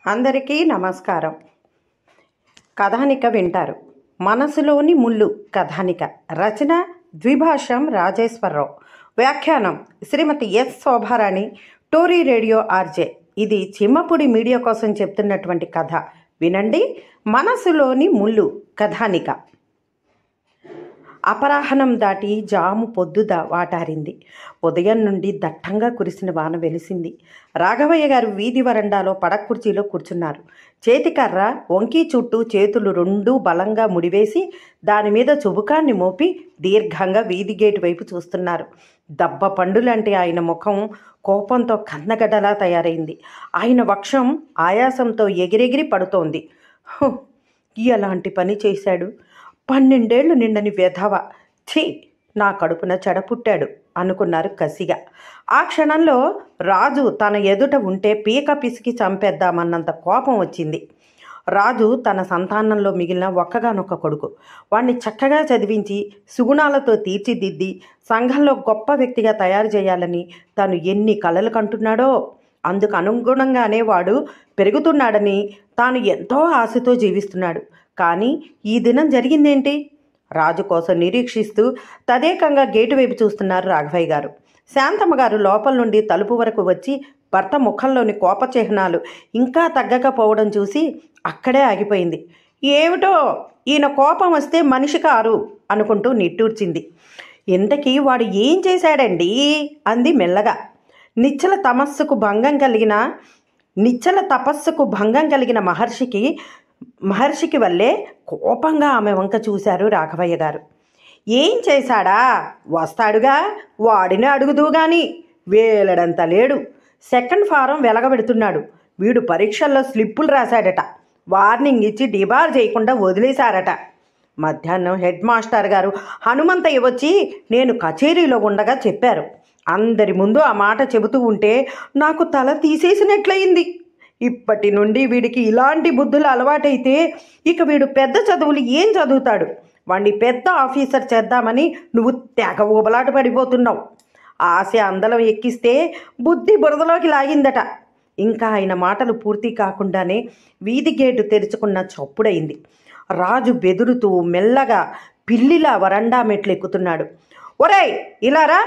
అందరికీ నమస్కారం. కథానిక వింటారు. మనసులోని ముళ్ళు కథానిక. రచన ద్విభాషం రాజేశ్వరరావు. వ్యాఖ్యానం Srimati S Sobharani, Tori radio RJ. ఇది చిమ్మపుడి మీడియా కోసం చెప్తున్నటువంటి కథ వినండి. మనసులోని ముళ్ళు కథానిక. అపరాహ్నం దాటి జాము పొద్దు వాటారింది. ఉదయం నుండి దట్టంగా కురిసిన వాన వెలిసింది. రాఘవయ్య గారు వీధి వరండాలో పడకుర్చీలో కూర్చున్నారు. చేతికర్ర వంకీ చుట్టూ చేతులు రెండూ బలంగా ముడివేసి దానిమీద చుబుకాన్ని మోపి దీర్ఘంగా వీధి గేటు వైపు చూస్తున్నారు. దబ్బ పండులాంటి ఆయన ముఖం కోపంతో కన్నగడ్డలా తయారైంది. ఆయన వక్షం ఆయాసంతో ఎగిరెగిరి పడుతోంది. ఎలాంటి పని చేశాడు? 12 ఏళ్లు నిండని వెధవ. ఛీ, నా కడుపున చెడపుట్టాడు అనుకున్నారు కసిగా. ఆ క్షణంలో రాజు తన ఎదుట ఉంటే పీక పిసికి చంపేద్దామన్నంత కోపం వచ్చింది. రాజు తన సంతానంలో మిగిలిన ఒక్కగానొక్క కొడుకు. వాణ్ణి చక్కగా చదివించి సుగుణాలతో తీర్చిదిద్ది సంఘంలో గొప్ప వ్యక్తిగా తయారు చేయాలని తాను ఎన్ని కలలు కంటున్నాడో, అందుకు అనుగుణంగానే వాడు పెరుగుతున్నాడని తాను ఎంతో ఆశతో జీవిస్తున్నాడు. కానీ ఈ దినం జరిగిందేంటి? రాజు కోసం నిరీక్షిస్తూ తదేకంగా గేటు వైపు చూస్తున్నారు రాఘవయ్య గారు. శాంతమ్మ గారు లోపల నుండి తలుపు వరకు వచ్చి భర్త ముఖంలోని కోప చిహ్నాలు ఇంకా తగ్గకపోవడం చూసి అక్కడే ఆగిపోయింది. ఏమిటో ఈయన కోపం వస్తే మనిషి కారు అనుకుంటూ నిట్టూర్చింది. ఇంతకీ వాడు ఏం చేశాడండి అంది మెల్లగా. నిశ్చల తపస్సుకు భంగం కలిగిన మహర్షికి వల్లే కోపంగా ఆమె వంక చూశారు రాఘవయ్య గారు. ఏం చేశాడా? వస్తాడుగా, వాడిని అడుగుదూ గాని. వేలడంత లేడు. సెకండ్ ఫారం వెలగబెడుతున్నాడు. వీడు పరీక్షల్లో స్లిప్పులు రాశాడట. వార్నింగ్ ఇచ్చి డిబార్ చేయకుండా వదిలేశారట. మధ్యాహ్నం హెడ్ మాస్టర్ గారు హనుమంతయ్య వచ్చి నేను కచేరీలో ఉండగా చెప్పారు. అందరి ముందు ఆ మాట చెబుతూ ఉంటే నాకు తల తీసేసినట్లయింది. ఇప్పటి నుండి వీడికి ఇలాంటి బుద్ధులు అలవాటైతే ఇక వీడు పెద్ద చదువులు ఏం చదువుతాడు? వాడిని పెద్ద ఆఫీసర్ చేద్దామని నువ్వు తెగ ఊబలాట పడిపోతున్నావు. ఆశ అందలం ఎక్కిస్తే బుద్ధి బురదలోకి లాగిందట. ఇంకా ఆయన మాటలు పూర్తి కాకుండానే వీధి గేటు తెరుచుకున్న చప్పుడైంది. రాజు బెదురుతూ మెల్లగా పిల్లిలా వరండా మెట్లు ఎక్కుతున్నాడు. ఒరేయ్, ఇలారా!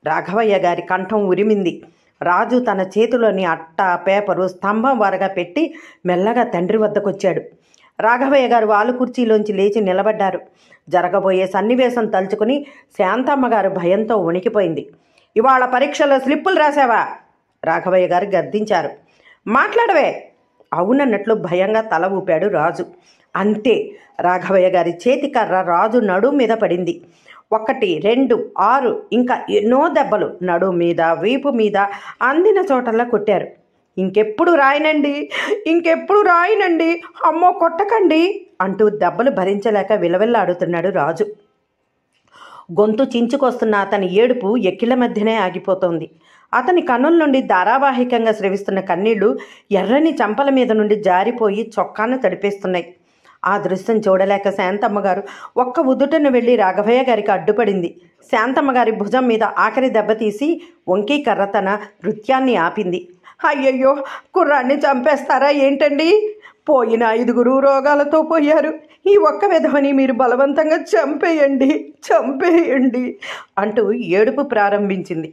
రాఘవయ్య గారి కంఠం ఉరిమింది. రాజు తన చేతిలోని అట్ట పేపరు స్తంభం వరగా పెట్టి మెల్లగా తండ్రి వద్దకొచ్చాడు. రాఘవయ్య గారు వాలు కుర్చీలోంచి లేచి నిలబడ్డారు. జరగబోయే సన్నివేశం తలుచుకుని శాంతమ్మ గారు భయంతో వణికిపోయింది. ఇవాళ పరీక్షలో స్లిప్పులు రాశావా? రాఘవయ్య గారు గద్దించారు. మాట్లాడవే! అవునన్నట్లు భయంగా తల ఊపాడు రాజు. అంతే, రాఘవయ్య గారి చేతికర్ర రాజు నడుం మీద పడింది. 1, 2, 6 ఇంకా ఎన్నో దెబ్బలు నడుం మీద, వీపు మీద అందిన చోటల్లా కొట్టారు. ఇంకెప్పుడు రాయనండి, అమ్మో కొట్టకండి అంటూ దెబ్బలు భరించలేక విలవిల్లాడుతున్నాడు రాజు. గొంతు చించుకొస్తున్న అతని ఏడుపు ఎక్కిళ్ల మధ్యనే ఆగిపోతోంది. అతని కన్నుల నుండి ధారావాహికంగా స్రవిస్తున్న కన్నీళ్లు ఎర్రని చంపల మీద నుండి జారిపోయి చొక్కాను తడిపేస్తున్నాయి. ఆ దృశ్యం చూడలేక శాంతమ్మ గారు ఒక్క ఉదుటను వెళ్ళి రాఘవయ్య గారికి అడ్డుపడింది. శాంతమ్మ గారి భుజం మీద ఆఖరి దెబ్బతీసి వంకీ కర్ర తన నృత్యాన్ని ఆపింది. అయ్యయ్యో, కుర్రాన్ని చంపేస్తారా ఏంటండి? పోయిన 5 రోగాలతో పోయారు. ఈ ఒక్క విధవని మీరు బలవంతంగా చంపేయండి అంటూ ఏడుపు ప్రారంభించింది.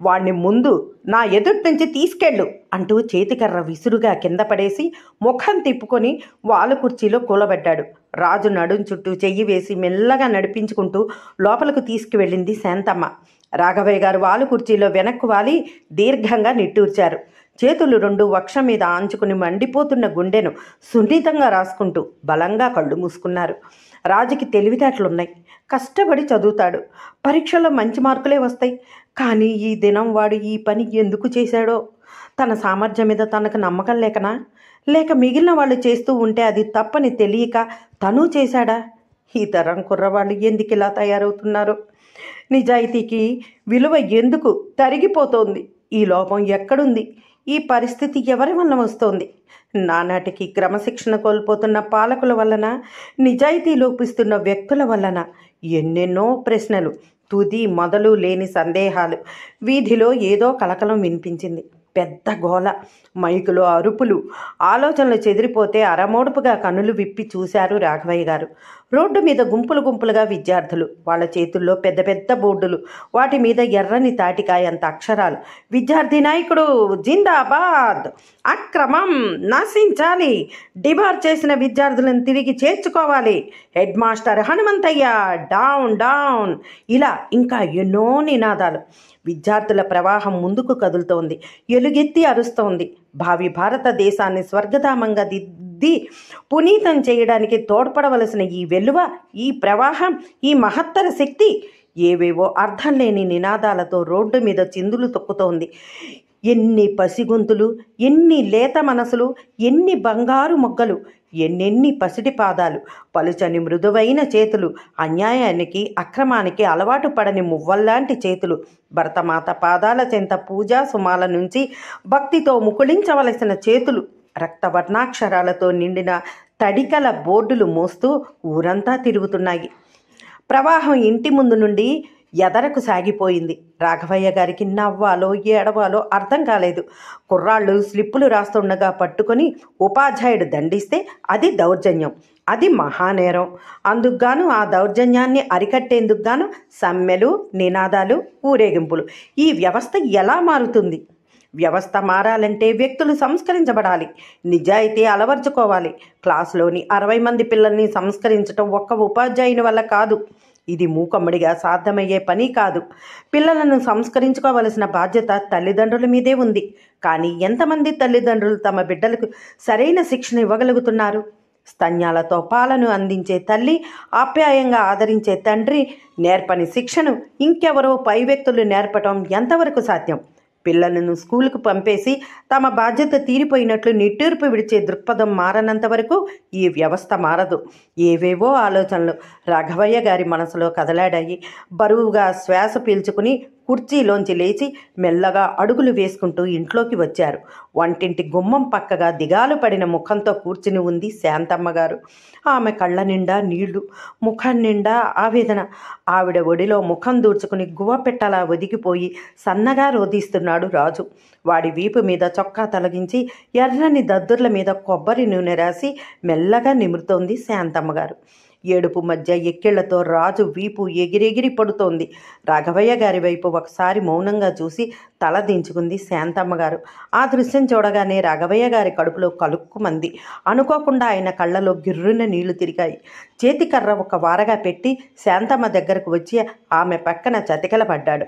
వాణ్ణి ముందు నా ఎదుటి నుంచి తీసుకెళ్ళు అంటూ చేతికర్ర విసురుగా కింద పడేసి ముఖం తిప్పుకొని వాలు కుర్చీలో కూలబడ్డాడు. రాజు నడుం చుట్టూ చెయ్యి వేసి మెల్లగా నడిపించుకుంటూ లోపలకు తీసుకువెళ్ళింది శాంతమ్మ. రాఘవయ్య గారు వాలు కుర్చీలో వెనక్కు వాలి దీర్ఘంగా నిట్టూర్చారు. చేతులు 2 వక్షం మీద ఆంచుకుని మండిపోతున్న గుండెను సున్నితంగా రాసుకుంటూ బలంగా కళ్ళు మూసుకున్నారు. రాజుకి తెలివితేటలున్నాయి. కష్టపడి చదువుతాడు. పరీక్షల్లో మంచి మార్కులే వస్తాయి. కానీ ఈ దినం వాడు ఈ పని ఎందుకు చేశాడో? తన సామర్థ్యం మీద తనకు నమ్మకం లేకనా? లేక మిగిలిన వాళ్ళు చేస్తూ ఉంటే అది తప్పని తెలియక తను చేశాడా? ఈ తరం కుర్రవాళ్ళు ఎందుకు ఇలా తయారవుతున్నారో? నిజాయితీకి విలువ ఎందుకు తరిగిపోతోంది? ఈ లోపం ఎక్కడుంది? ఈ పరిస్థితి ఎవరి వల్ల వస్తోంది? నానాటికి క్రమశిక్షణ కోల్పోతున్న పాలకుల వలన, నిజాయితీ లోపిస్తున్న వ్యక్తుల వలన? ఎన్నెన్నో ప్రశ్నలు, తుది మొదలు లేని సందేహాలు. వీధిలో ఏదో కలకలం వినిపించింది. పెద్ద గోల, మైకులు అరుపులు. ఆలోచనలు చెదిరిపోతే అరమోడుపుగా కన్నులు విప్పి చూశారు రాఘవయ్య గారు. రోడ్డు మీద గుంపులు గుంపులుగా విద్యార్థులు, వాళ్ళ చేతుల్లో పెద్ద పెద్ద బోర్డులు, వాటి మీద ఎర్రని తాటికాయంత అక్షరాలు. విద్యార్థి నాయకుడు జిందాబాద్, అక్రమం నశించాలి, డిబార్ చేసిన విద్యార్థులను తిరిగి చేర్చుకోవాలి, head master Hanumanthaiah down down, ఇలా ఇంకా ఎన్నో నినాదాలు. విద్యార్థుల ప్రవాహం ముందుకు కదులుతోంది, ఎలుగెత్తి అరుస్తోంది. భావి భారతదేశాన్ని స్వర్గధామంగా దిద్ది పునీతం చేయడానికి తోడ్పడవలసిన ఈ వెలువ, ఈ ప్రవాహం, ఈ మహత్తర శక్తి ఏవేవో అర్థం లేని నినాదాలతో రోడ్డు మీద చిందులు తొక్కుతోంది. ఎన్ని పసిగొంతులు, ఎన్ని లేత మనసులు, ఎన్ని బంగారు మొగ్గలు, ఎన్నెన్ని పసిటి పాదాలు, పలుచని మృదువైన చేతులు, అన్యాయానికి అక్రమానికి అలవాటు పడని మువ్వల్లాంటి చేతులు, భరతమాత పాదాల చెంత పూజా సుమాల నుంచి భక్తితో ముకుళించవలసిన చేతులు, రక్తవర్ణాక్షరాలతో నిండిన తడికల బోర్డులు మోస్తూ ఊరంతా తిరుగుతున్నాయి. ప్రవాహం ఇంటి ముందు నుండి ఎదరకు సాగిపోయింది. రాఘవయ్య గారికి నవ్వాలో ఏడవాలో అర్థం కాలేదు. కుర్రాళ్ళు స్లిప్పులు రాస్తుండగా పట్టుకొని ఉపాధ్యాయుడు దండిస్తే అది దౌర్జన్యం, అది మహానేరం. అందుకుగాను ఆ దౌర్జన్యాన్ని అరికట్టేందుకు గాను సమ్మెలు, నినాదాలు, ఊరేగింపులు. ఈ వ్యవస్థ ఎలా మారుతుంది? వ్యవస్థ మారాలంటే వ్యక్తులు సంస్కరించబడాలి, నిజాయితీ అలవర్చుకోవాలి. క్లాసులోని 60 మంది పిల్లల్ని సంస్కరించడం ఒక్క ఉపాధ్యాయుని వల్ల కాదు. ఇది మూకమ్మడిగా సాధ్యమయ్యే పని కాదు. పిల్లలను సంస్కరించుకోవలసిన బాధ్యత తల్లిదండ్రుల మీదే ఉంది. కానీ ఎంతమంది తల్లిదండ్రులు తమ బిడ్డలకు సరైన శిక్షణ ఇవ్వగలుగుతున్నారు? స్తన్యాలతో పాలను అందించే తల్లి, ఆప్యాయంగా ఆదరించే తండ్రి నేర్పని శిక్షను ఇంకెవరో పై వ్యక్తులు నేర్పటం ఎంతవరకు సాధ్యం? పిల్లలను స్కూలుకు పంపేసి తమ బాధ్యత తీరిపోయినట్లు నిట్టూర్పు విడిచే దృక్పథం మారనంత వరకు ఈ వ్యవస్థ మారదు. ఏవేవో ఆలోచనలు రాఘవయ్య గారి మనసులో కదలాడాయి. బరువుగా శ్వాస పీల్చుకుని కుర్చీలోంచి లేచి మెల్లగా అడుగులు వేసుకుంటూ ఇంట్లోకి వచ్చారు. వంటింటి గుమ్మం పక్కగా దిగాలు పడిన ముఖంతో కూర్చుని ఉంది శాంతమ్మ గారు. ఆమె కళ్ళ నిండా నీళ్లు, ముఖం నిండా ఆవేదన. ఆవిడ ఒడిలో ముఖం దూర్చుకుని గువ్వపెట్టలా ఒదిగిపోయి సన్నగా రోధిస్తున్నాడు రాజు. వాడి వీపు మీద చొక్కా తొలగించి ఎర్రని దద్దుర్ల మీద కొబ్బరి నూనె రాసి మెల్లగా నిమురుతోంది శాంతమ్మ గారు. ఏడుపు మధ్య ఎక్కిళ్లతో రాజు వీపు ఎగిరెగిరి పడుతోంది. రాఘవయ్య గారి వైపు ఒకసారి మౌనంగా చూసి తల దించుకుంది శాంతమ్మ గారు. ఆ దృశ్యం చూడగానే రాఘవయ్య గారి కడుపులో కలుక్కుమంది. అనుకోకుండా ఆయన కళ్ళలో గిర్రున నీళ్లు తిరిగాయి. చేతికర్ర ఒక వారగా పెట్టి శాంతమ్మ దగ్గరకు వచ్చి ఆమె పక్కన చతికిలపడ్డాడు.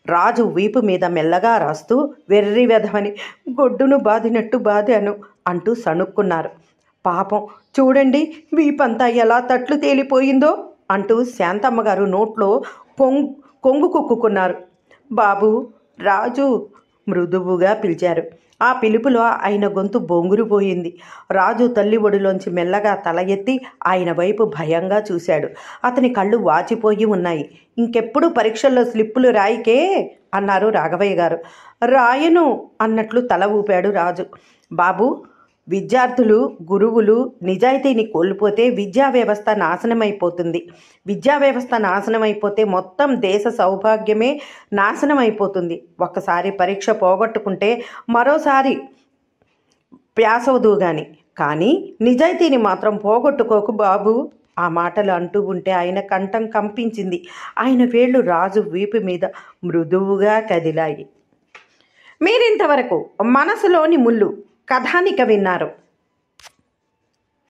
రాజు వీపు మీద మెల్లగా రాస్తూ వెర్రి వెధవని, గొడ్డును బాదినట్టు బాదాను అంటూ సణుక్కున్నారు. పాపం చూడండి వీపంతా ఎలా తట్లు తేలిపోయిందో అంటూ శాంతమ్మ గారు నోట్లో కొంగు కుక్కున్నారు. బాబు, రాజు మృదువుగా పిలిచారు. ఆ పిలుపులో ఆయన గొంతు బొంగురుపోయింది. రాజు తల్లి ఒడిలోంచి మెల్లగా తల ఎత్తి ఆయన వైపు భయంగా చూశాడు. అతని కళ్ళు వాచిపోయి ఉన్నాయి. ఇంకెప్పుడు పరీక్షల్లో స్లిప్పులు రాయికే అన్నారు రాఘవయ్య గారు. రాయను అన్నట్లు తల ఊపాడు రాజు. బాబు, విద్యార్థులు, గురువులు నిజాయితీని కోల్పోతే విద్యా వ్యవస్థ నాశనమైపోతుంది. విద్యా వ్యవస్థ నాశనమైపోతే మొత్తం దేశ సౌభాగ్యమే నాశనమైపోతుంది. ఒక్కసారి పరీక్ష పోగొట్టుకుంటే మరోసారి ప్యాసవదు కానీ నిజాయితీని మాత్రం పోగొట్టుకోకు బాబు. ఆ మాటలు అంటూ ఉంటే ఆయన కంఠం కంపించింది. ఆయన వేళ్ళు రాజు వీపు మీద మృదువుగా కదిలాయి. మీరింతవరకు మనసులోని ముళ్ళు కథానిక విన్నారు.